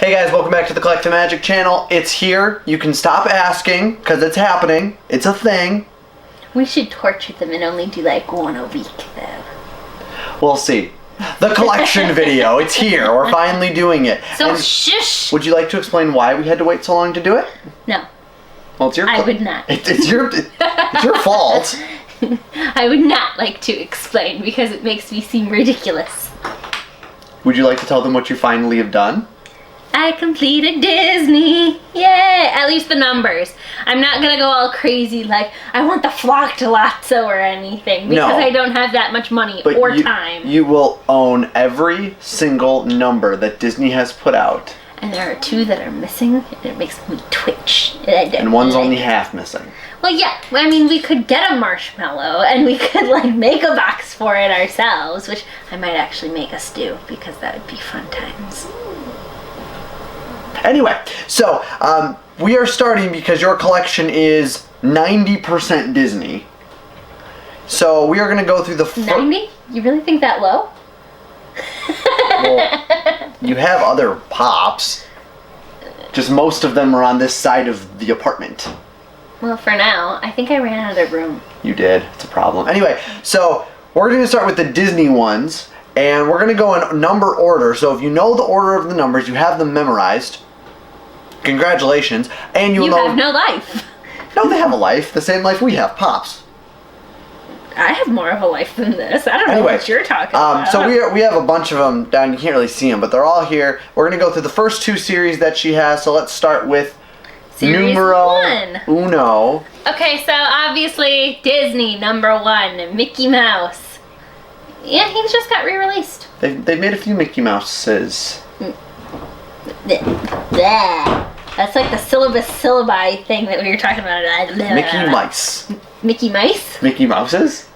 Hey guys, welcome back to the Collective Magic channel. It's here. You can stop asking, because it's happening. It's a thing. We should torture them and only do like one a week, though. We'll see. The collection video. It's here. We're finally doing it. So And shush! would you like to explain why we had to wait so long to do it? No. Well, it's your I would not. It's your fault. I would not like to explain because it makes me seem ridiculous. Would you like to tell them what you finally have done? I completed Disney! Yay! At least the numbers. I'm not gonna go all crazy like, I want the flock to Lotso or anything because No. I don't have that much money But or time. You will own every single number that Disney has put out. And there are two that are missing and it makes me twitch. And one's only half missing. Well, yeah, I mean, we could get a marshmallow and we could, like, make a box for it ourselves, which I might actually make us do because that would be fun times. Anyway, so we are starting because your collection is 90% Disney. So we are going to go through the 90? You really think that low? Well, you have other pops. Just most of them are on this side of the apartment. Well, for now, I think I ran out of room. You did. It's a problem. Anyway, so we're going to start with the Disney ones. And we're going to go in number order. So if you know the order of the numbers, you have them memorized. Congratulations. And You have no life. No, they have a life. The same life we have. Pops. I have more of a life than this. I don't know Anyway, what you're talking about. So we have a bunch of them down. You can't really see them, but they're all here. We're going to go through the first two series that she has. So let's start with Series numero 1. uno. Okay, so obviously Disney, number 1. Mickey Mouse. Yeah, he just got re-released. They've made a few Mickey Mouses. Bleh. That's like the syllabi thing that we were talking about. Mickey Mice. Mickey Mice? Mickey Mouses?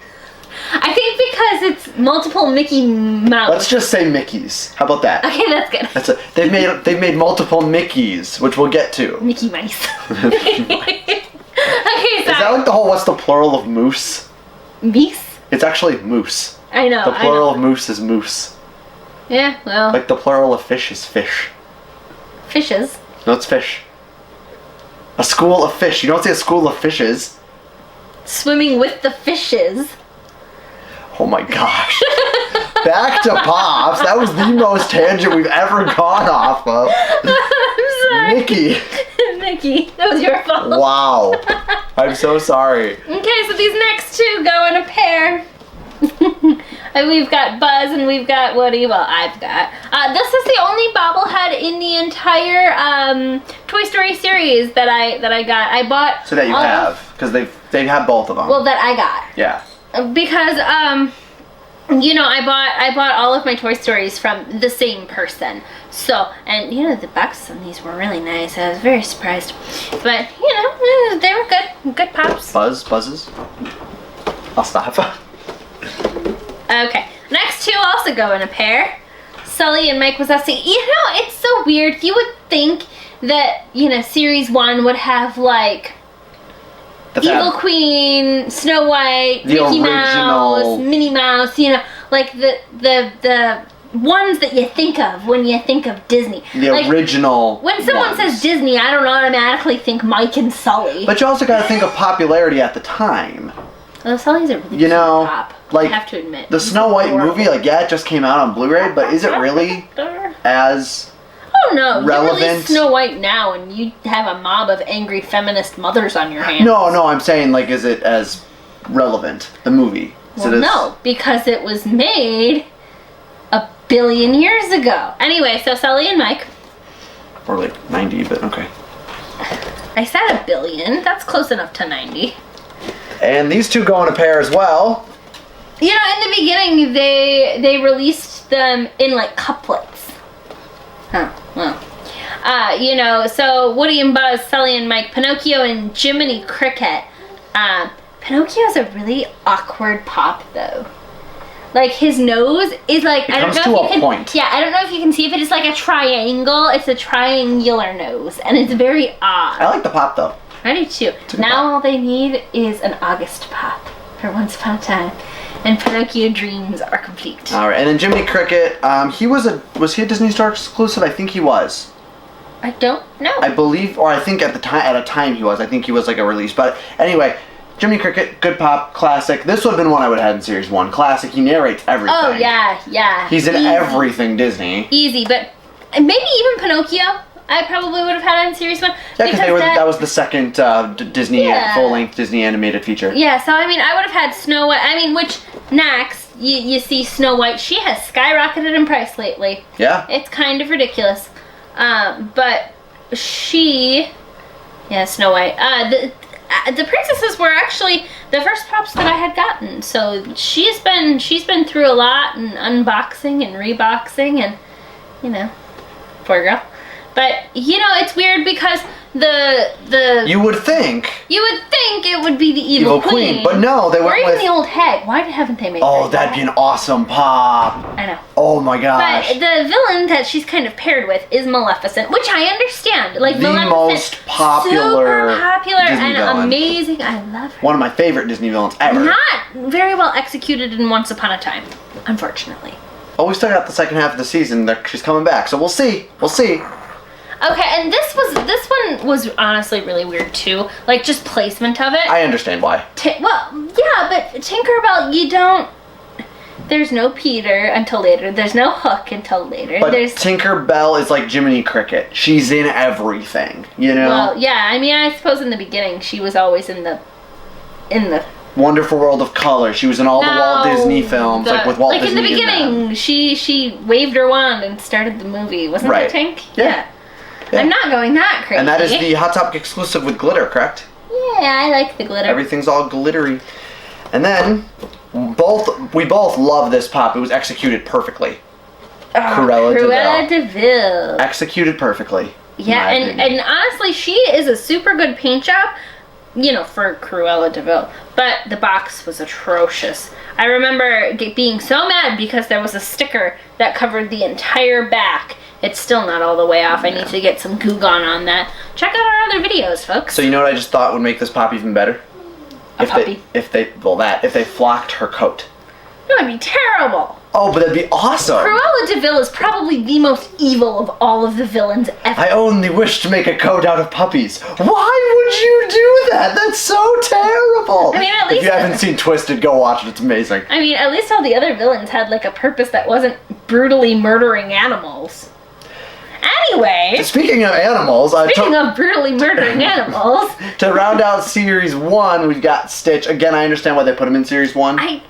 I think because it's multiple Mickey Mouse. Let's just say Mickeys. How about that? Okay, that's good. They've made multiple Mickeys, which we'll get to. Mickey Mice. Okay, Is that sorry. like the whole, what's the plural of moose? Meese? It's actually moose. I know. The plural of moose is moose. Yeah, well. Like the plural of fish is fish. Fishes. No, it's fish. A school of fish. You don't say a school of fishes. Swimming with the fishes. Oh my gosh. Back to Pops. That was the most tangent we've ever gone off of. I'm sorry. Mickey. Mickey, that was your fault. Wow. I'm so sorry. Okay, so these next two go in a pair. And we've got Buzz and we've got Woody. Well, I've got. This is the only bobblehead in the entire Toy Story series that I got. I bought. So that you have, because they have both of them. Well, that I got. Yeah. Because you know, I bought all of my Toy Stories from the same person. So, and you know, the boxes on these were really nice. I was very surprised. But you know, they were good pops. Buzzes. I'll stop. Okay, next two also go in a pair. Sully and Mike Wazowski. You know, it's so weird. You would think that, you know, series 1 would have like Evil Queen, Snow White, Mickey Mouse, Minnie Mouse, you know, like the ones that you think of when you think of Disney. The like, original when someone says Disney, I don't automatically think Mike and Sully. But you also got to think of popularity at the time. Well, Sully's a really You know, pop, like, I have to admit. The Snow White movie, like, yeah, it just came out on Blu-ray, but is it really as Oh no, relevant? you release Snow White now and you have a mob of angry feminist mothers on your hands. No, I'm saying, like, is it as relevant, the movie? Well, no, because it was made a billion years ago. Anyway, so Sully and Mike. Or like 90, but okay. I said a billion. That's close enough to 90. And these two go in a pair as well. You know, in the beginning, they released them in, like, couplets. Huh, well. You know, so Woody and Buzz, Sully and Mike, Pinocchio and Jiminy Cricket. Pinocchio's a really awkward pop, though. Like, his nose is like, I don't know if you can. Point. Yeah, I don't know if you can see if it is like a triangle. It's a triangular nose, and it's very odd. I like the pop, though. I do too. Now all they need is an August pop for Once Upon a Time. And Pinocchio dreams are complete. All right, and then Jiminy Cricket, was he a Disney Star exclusive? I think he was. I don't know. I believe, or I think at a time he was. I think he was like a release. But anyway, Jiminy Cricket, good pop, classic. This would have been one I would have had in Series 1. Classic. He narrates everything. Oh, yeah. He's in Easy. everything Disney. Easy, but maybe even Pinocchio, I probably would have had in Series 1. Yeah, because that was the second Disney, full-length Disney animated feature. Yeah, so I mean, I would have had Snow White. I mean, which, next, you see Snow White. She has skyrocketed in price lately. Yeah. It's kind of ridiculous. But Snow White. The princesses were actually the first pops that I had gotten. So she's been through a lot and unboxing and reboxing and, poor girl. But it's weird because You would think it would be the evil queen, but no, they went or even with the old hag. Why haven't they made? Oh, that'd be an awesome pop. I know. Oh my gosh. But the villain that she's kind of paired with is Maleficent, which I understand. Like the Maleficent, most popular, super popular Disney and villain. amazing. I love her. One of my favorite Disney villains ever. Not very well executed in Once Upon a Time, unfortunately. Oh, we still got the second half of the season. She's coming back, so we'll see. We'll see. Okay, and this one was honestly really weird too. Like just placement of it. I understand why. But Tinkerbell, there's no Peter until later. There's no Hook until later. But Tinkerbell is like Jiminy Cricket. She's in everything, Well, yeah. I mean, I suppose in the beginning she was always in the Wonderful World of Color. She was in all the Walt Disney films, like with Walt Disney. Like in the beginning, she waved her wand and started the movie. Wasn't that Tink? Yeah. I'm not going that crazy. And that is the Hot Topic exclusive with glitter, correct? Yeah, I like the glitter. Everything's all glittery. And then we both love this pop. It was executed perfectly. Cruella de Vil. Executed perfectly. Yeah, and honestly, she is a super good paint job, for Cruella de Vil. But the box was atrocious. I remember being so mad because there was a sticker that covered the entire back. It's still not all the way off. I need to get some Goo Gone on that. Check out our other videos, folks. So you know what I just thought would make this pop even better? If they flocked her coat. That would be terrible. Oh, but that'd be awesome. Cruella de Vil is probably the most evil of all of the villains ever. I only wish to make a coat out of puppies. Why would you do that? That's so terrible. I mean, at least if you haven't seen Twisted, go watch it. It's amazing. I mean, at least all the other villains had like a purpose that wasn't brutally murdering animals. Anyway, speaking of animals, of brutally murdering animals, to round out Series 1, we've got Stitch. Again, I understand why they put him in Series 1. I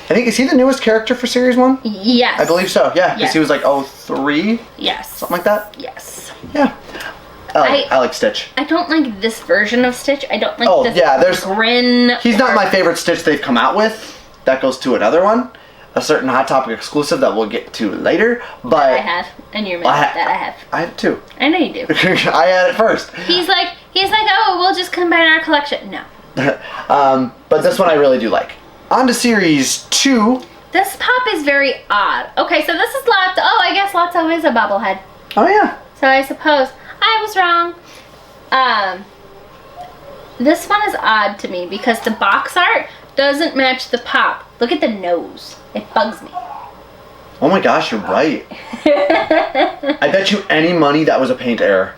think, is he the newest character for Series 1? Yes. I believe so, yeah. Because he was like 03? Yes. Something like that? Yes. Yeah. I like Stitch. I don't like this version of Stitch. I don't like this grin. He's not my favorite Stitch they've come out with. That goes to another one. A certain Hot Topic exclusive that we'll get to later. But I have. And you're mad that I have. I have too. I know you do. I had it first. He's like, oh, we'll just combine our collection. No. But this one I really do like. On to Series 2. This pop is very odd. Okay, so this is Lotso. Oh, I guess Lotso is a bobblehead. Oh, yeah. So I suppose I was wrong. This one is odd to me because the box art doesn't match the pop. Look at the nose. It bugs me. Oh my gosh, you're right. I bet you any money that was a paint error.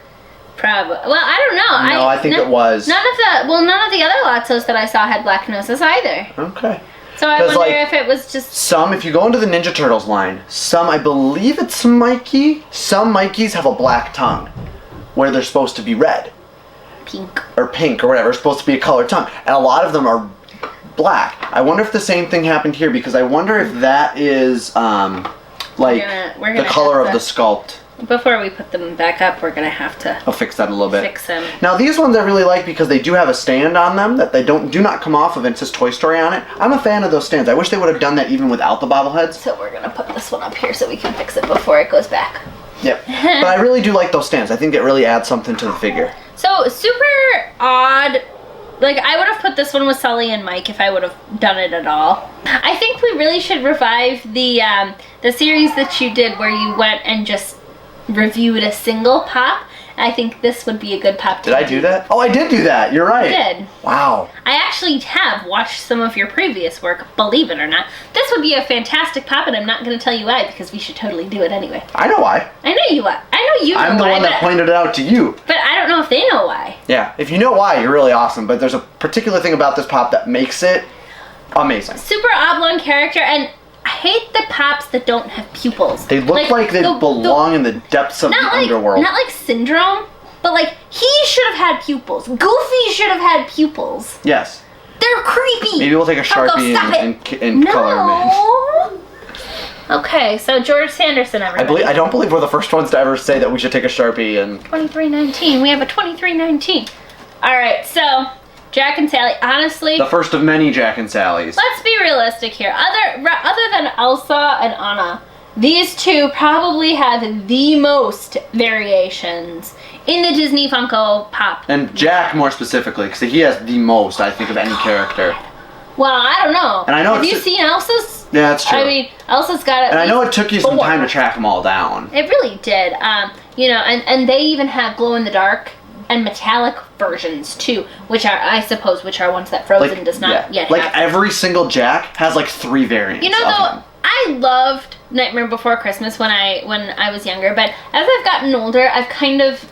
Probably. Well, I don't know. No, I think it was. None of the other Lotsos that I saw had black noses either. Okay. So I wonder if it was just... Some, if you go into the Ninja Turtles line, I believe it's Mikey, some Mikeys have a black tongue where they're supposed to be red. Pink. Or pink or whatever. It's supposed to be a colored tongue. And a lot of them are black. I wonder if the same thing happened here because I wonder if that is we're gonna the color of the sculpt. Before we put them back up, we're gonna have to. I'll fix that a little bit. Fix them. Now these ones I really like because they do have a stand on them that they do not come off of. And it says Toy Story on it. I'm a fan of those stands. I wish they would have done that even without the bobbleheads. So we're gonna put this one up here so we can fix it before it goes back. Yep. But I really do like those stands. I think it really adds something to the figure. So super odd. Like, I would have put this one with Sully and Mike if I would have done it at all. I think we really should revive the series that you did where you went and just reviewed a single pop. I think this would be a good pop. Did I do that? Oh, I did do that. You're right. You did. Wow. I actually have watched some of your previous work, believe it or not. This would be a fantastic pop, and I'm not going to tell you why because we should totally do it anyway. I know why. I know you are. I know you know why. I'm the one that pointed it out to you. But I don't know if they know why. Yeah, if you know why, you're really awesome. But there's a particular thing about this pop that makes it amazing. Super oblong character, and I hate the pops that don't have pupils. They look like they belong in the depths of the underworld. Not like Syndrome, but like he should have had pupils. Goofy should have had pupils. Yes. They're creepy. Maybe we'll take a Sharpie and color them in. Okay, so George Sanderson, everybody. I don't believe we're the first ones to ever say that we should take a Sharpie and... 2319. We have a 2319. All right, so Jack and Sally, honestly... The first of many Jack and Sallys. Let's be realistic here. Other than Elsa and Anna, these two probably have the most variations in the Disney Funko Pop. And Jack more specifically, because he has the most, I think, of any character. Well, I don't know. And I know have you seen Elsa's? Yeah, that's true. I mean, Elsa's got it. And I know it took you some time to track them all down. It really did. You know, and they even have glow-in-the-dark and metallic versions too, which are ones that Frozen does not yet have. Like every single Jack has like 3 variants. You know, though, I loved Nightmare Before Christmas when I was younger, but as I've gotten older, I've kind of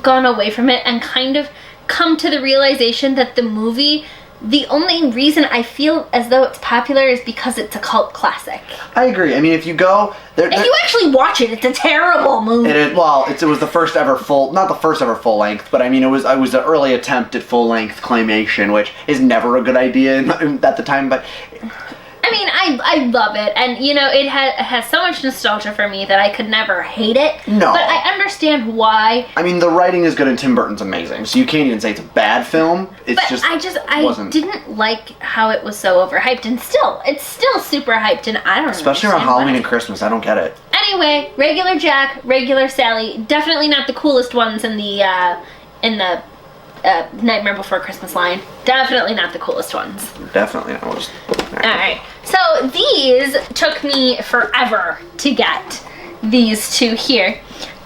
gone away from it and kind of come to the realization that the movie, the only reason I feel as though it's popular is because it's a cult classic. I agree. I mean, if you go... If you actually watch it, it's a terrible movie. It was the first ever not the first ever full length, but I mean, it was the early attempt at full length claymation, which is never a good idea at the time, but... I mean, I love it, and you know, it has so much nostalgia for me that I could never hate it. No. But I understand why. I mean, the writing is good and Tim Burton's amazing, so you can't even say it's a bad film. I didn't like how it was so overhyped, and it's still super hyped, and I don't know. Especially around Halloween and Christmas, I don't get it. Anyway, regular Jack, regular Sally, definitely not the coolest ones in the Nightmare Before Christmas line. Definitely not the coolest ones. Definitely not. Alright, so these took me forever to get, these two here,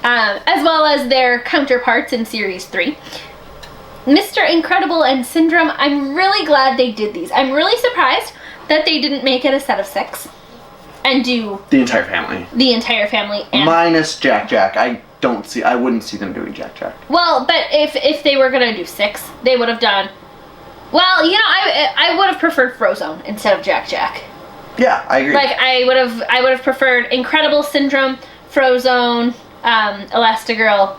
as well as their counterparts in Series 3. Mr. Incredible and Syndrome, I'm really glad they did these. I'm really surprised that they didn't make it a set of 6 and do... The entire family. The entire family. And minus Jack. I wouldn't see them doing Jack. Well, but if they were gonna do 6, they would have done... Well, you know, I would have preferred Frozone instead of Jack. Yeah, I agree. Like I would have preferred Incredible, Syndrome, Frozone, Elastigirl,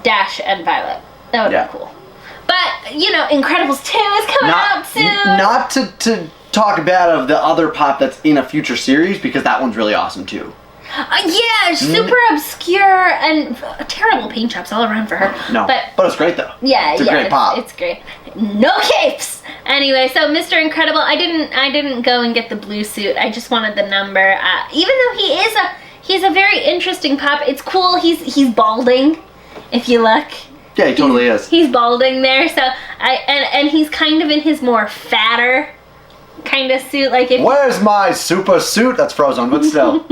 Dash, and Violet. That would have been cool. But you know, Incredibles 2 is coming out soon. Not to talk bad of the other pop that's in a future series, because that one's really awesome too. Yeah, super obscure and terrible paint jobs all around for her. No, but it's great though. Yeah, it's a great pop. It's great. No capes. Anyway, so Mr. Incredible, I didn't go and get the blue suit. I just wanted the number. Even though he's a very interesting pop. It's cool. He's balding. If you look. Yeah, he totally is. He's balding there. So and he's kind of in his more fatter kind of suit, like where's my super suit? That's Frozone, but still.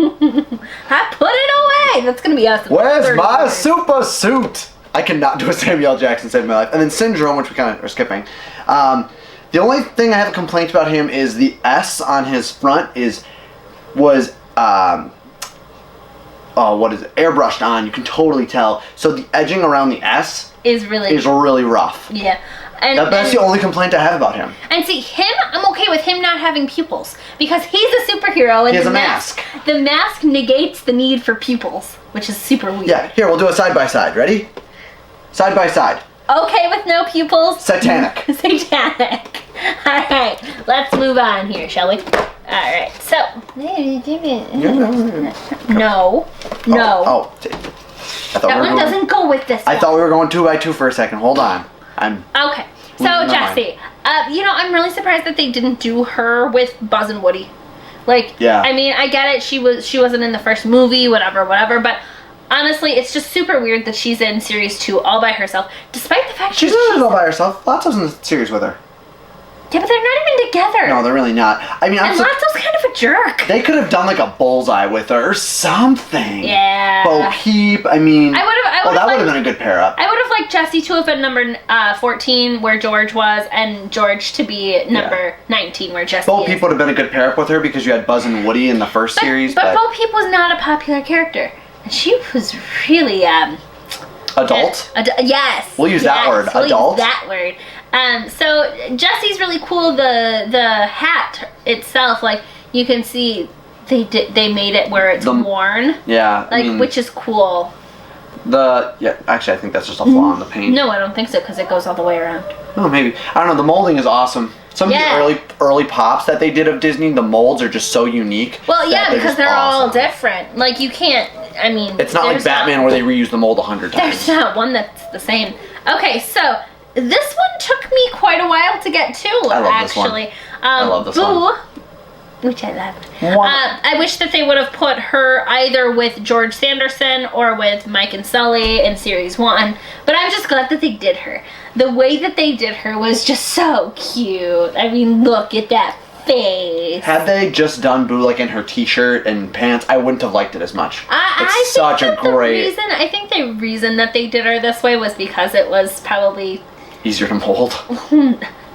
I put it away. That's gonna be us. Where's my super suit? I cannot do a Samuel L. Jackson Save My Life. And then Syndrome, which we kind of are skipping. The only thing I have a complaint about him is the S on his front was airbrushed on. You can totally tell. So the edging around the S is really rough. Yeah. That's the only complaint I have about him. And see, I'm okay with him not having pupils because he's a superhero and he has a mask. The mask negates the need for pupils, which is super weird. Yeah, here, we'll do a side by side. Ready? Side by side. Okay with no pupils? Satanic. Satanic. Alright, let's move on here, shall we? Alright, so. No. Oh. That one doesn't go with this one. I thought we were going 2 by 2 for a second. Hold on. Okay, so Jessie, you know, I'm really surprised that they didn't do her with Buzz and Woody. Like, yeah. I mean, I get it. She wasn't in the first movie, whatever. But honestly, it's just super weird that she's in Series 2 all by herself, despite the fact she's not all by herself. Lotso's in the series with her. Yeah, but they're not even together. No, they're really not. I mean, Lotso's kind of a jerk. They could have done like a bullseye with her or something. Yeah. Bo Peep. I mean, I Oh, that would have been a good pair up. I would have liked Jessie to have been number 14 where George was, and George to be number 19 where Jessie Bo is. Peep would have been a good pair up with her because you had Buzz and Woody in the first series. But Bo Peep was not a popular character. She was really adult? Yes. We'll use that word. We'll Adult. use that word. So Jessie's really cool. The hat itself, like you can see, they made it where it's worn. Yeah. Like, which is cool. Actually, I think that's just a flaw in the paint. No, I don't think so because it goes all the way around. Oh, maybe. I don't know. The molding is awesome. Some of the early pops that they did of Disney, the molds are just so unique. Well, yeah, because they're all different. Like, you can't, I mean... It's not like Batman where they reuse the mold 100 times. There's not one that's the same. Okay, so this one took me quite a while to get to, actually. I love this one. Which I loved. I wish that they would have put her either with George Sanderson or with Mike and Sully in Series 1. But I'm just glad that they did her. The way that they did her was just so cute. I mean, look at that face. Had they just done Boo like in her t-shirt and pants, I wouldn't have liked it as much. I think the reason that they did her this way was because it was probably... easier to mold.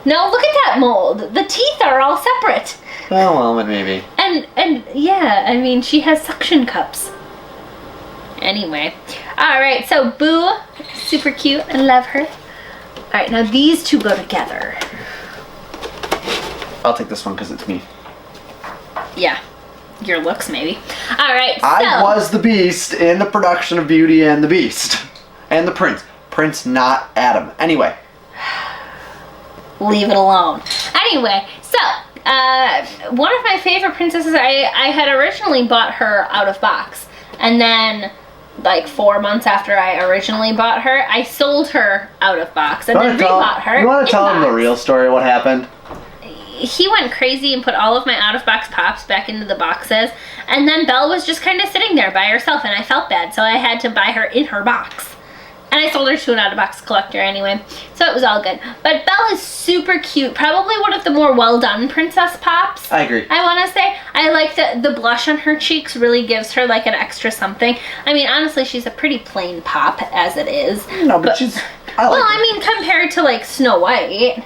No, look at that mold. The teeth are all separate. Oh, well, maybe. And yeah, I mean, she has suction cups. Anyway. Alright, so Boo, super cute. I love her. Alright, now these two go together. I'll take this one because it's me. Yeah. Your looks, maybe. Alright, so... I was the Beast in the production of Beauty and the Beast. And the Prince. Prince, not Adam. Anyway. Leave it alone. Anyway, so... one of my favorite princesses, I had originally bought her out of box. And then, like 4 months after I originally bought her, I sold her out of box. And then rebought her. You want to tell him the real story, what happened? He went crazy and put all of my out-of-box pops back into the boxes. And then Belle was just kind of sitting there by herself, and I felt bad. So I had to buy her in her box. And I sold her to an out-of-box collector anyway. So it was all good. But Belle is super cute. Probably one of the more well-done princess pops. I agree. I want to say. I like the blush on her cheeks really gives her like an extra something. I mean, honestly, she's a pretty plain pop as it is. No, but she's... I like her. I mean, compared to like Snow White,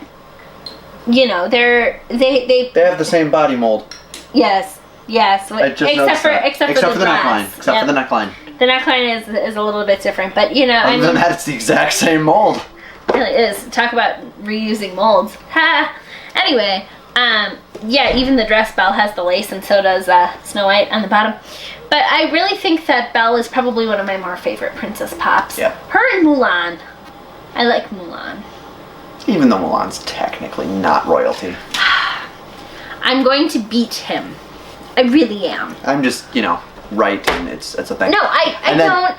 you know, they have the same body mold. Yes. Except for the neckline. Except for the neckline. The neckline is a little bit different, but you know, Other than that, it's the exact same mold. It really is. Talk about reusing molds. Ha! Anyway, yeah, even the dress Belle has the lace, and so does Snow White on the bottom. But I really think that Belle is probably one of my more favorite princess pops. Yeah. Her and Mulan. I like Mulan. Even though Mulan's technically not royalty. I'm going to beat him. I really am. I'm just, right, and it's a thing. No, I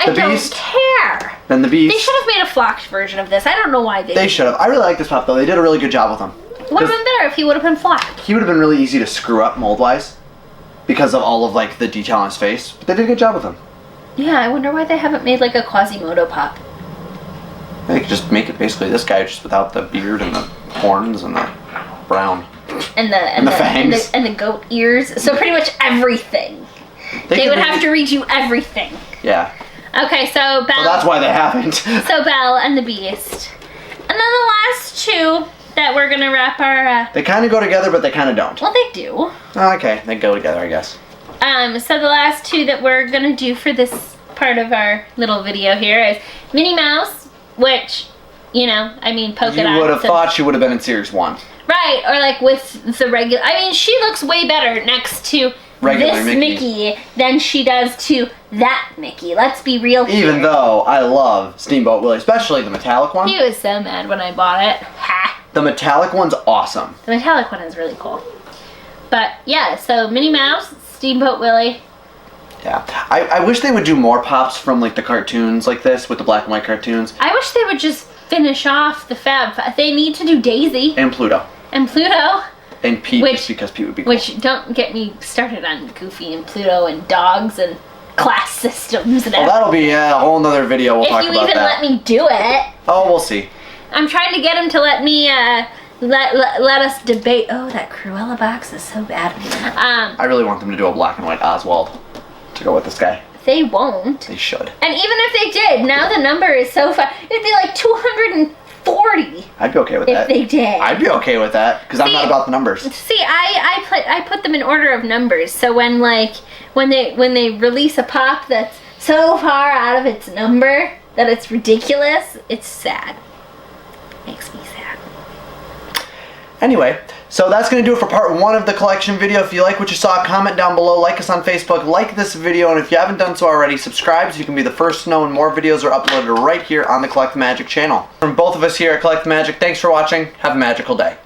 don't care. Then the Beast. They should have made a flocked version of this. I don't know why they should have. I really like this pop, though. They did a really good job with him. Would have been better if he would have been flocked. He would have been really easy to screw up mold-wise because of all of, like, the detail on his face. But they did a good job with him. Yeah, I wonder why they haven't made, like, a Quasimodo pop. They could just make it basically this guy, just without the beard and the horns and the brown. And the fangs. And the goat ears. So pretty much everything. They would have to redo everything. Yeah. Okay, so Belle. Well, that's why they haven't. So Belle and the Beast. And then the last two that we're going to wrap our... They kind of go together, but they kind of don't. Well, they do. Oh, okay, they go together, I guess. So the last two that we're going to do for this part of our little video here is Minnie Mouse, which, I mean, polka dots. You would have thought she would have been in Series 1. Right, or like with the regular... I mean, she looks way better next to regular this Mickey than she does to that Mickey. Let's be real here. Even though I love Steamboat Willie, especially the metallic one. He was so mad when I bought it. Ha! The metallic one's awesome. The metallic one is really cool. But yeah, so Minnie Mouse, Steamboat Willie. Yeah. I wish they would do more pops from like the cartoons like this with the black and white cartoons. I wish they would just finish off the Fab. They need to do Daisy. And Pluto. And Pluto. And Pete, because Pete would be cool. Which, don't get me started on Goofy and Pluto and dogs and class systems and everything. Well, that'll be a whole nother video. We'll talk about that. If you even let me do it. Oh, we'll see. I'm trying to get him to let me, let us debate. Oh, that Cruella box is so bad. I really want them to do a black and white Oswald to go with this guy. They won't. They should. And even if they did, now the number is so far. It'd be like 240. I'd be okay with if that. they did. I'd be okay with that because I'm not about the numbers. See, I put them in order of numbers. So when they release a pop that's so far out of its number that it's ridiculous, it's sad. Makes me sad. Anyway, so that's going to do it for part 1 of the collection video. If you like what you saw, comment down below, like us on Facebook, like this video, and if you haven't done so already, subscribe so you can be the first to know when more videos are uploaded right here on the Collect the Magic channel. From both of us here at Collect the Magic, thanks for watching. Have a magical day.